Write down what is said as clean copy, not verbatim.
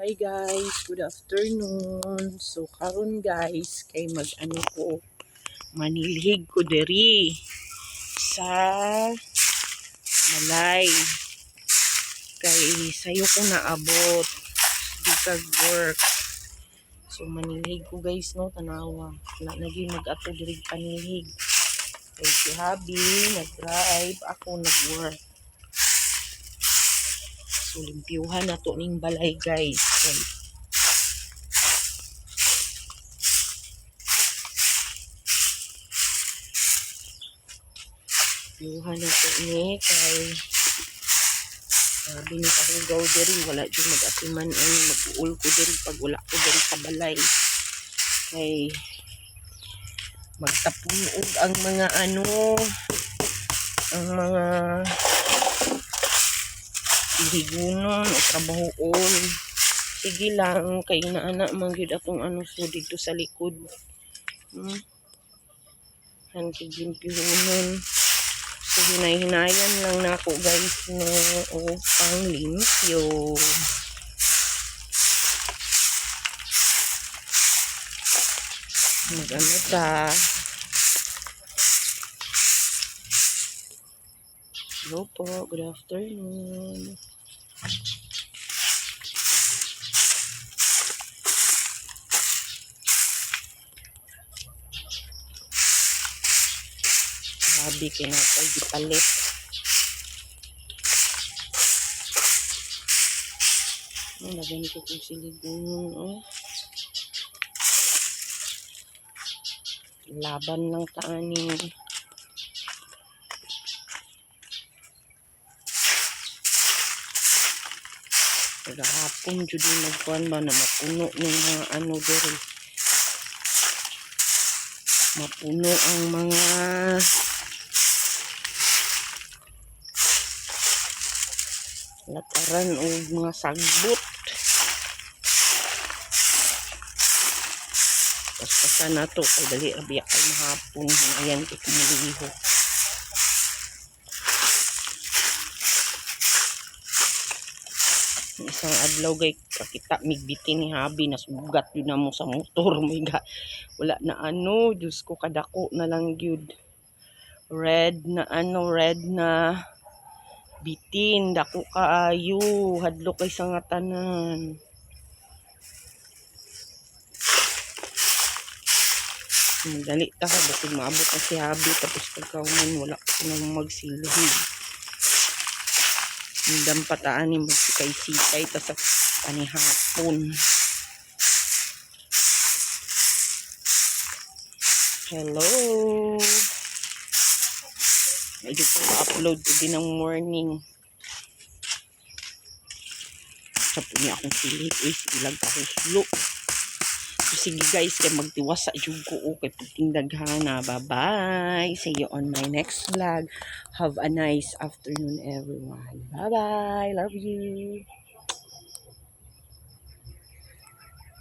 Hi guys, good afternoon. So karon guys, kay mag-ano ko, manilhig ko diri sa balay. Kay sayo ko naabot di kag work. So manilhig ko guys no, tanawa. Wala naging mag-ato diri panilhig. Kay si Habi nag-drive, ako nag-work. So limpyuhan na to ning balay guys. Kay limpyuhan na to ni kay sabi ni kahugaw diri wala jud mag-atiman ay mag-uul ko diri pag wala ko diri sa balay. Kay magtapon og ang mga ang mga higunon o trabahoon. Sige lang kay naana man gyud atong so dito sa likod. Han limpyunon. So hinay-hinayan lang nako guys no o pang limpyo. Magano ta. Hello po, good afternoon. Sabi kinakay gipalit. Lagyan ko kung siligunong laban lang taani. Kagahapon jud nagkuan ba na mapuno ng mga diri. Mapuno ang mga lataran o mga sagbot. Paspasan na to kay dali rabiya kay mahapon. Ayan ko kumuliho. Isang adlaw gay kakita migbitin ni Habi na sugat yun na mo sa motor. Wala na Diyos ko kadako na lang yun. Red na bitin dako kaayo hadlo kay sa nga tanan. Dali ta ka basig maabot na si Habi tapos pagkauman wala ko na magsilhig. Hindam pataan ni magsikay-sikay ta sa panihapon. Hello. Medyo ko upload ko din ng morning. Sapo niya akong silit. Sige lang tahuslo. So, sige guys, kay magtiwas sa jugo kay pagtindaghana. Bye-bye. See you on my next vlog. Have a nice afternoon everyone. Bye-bye. Love you.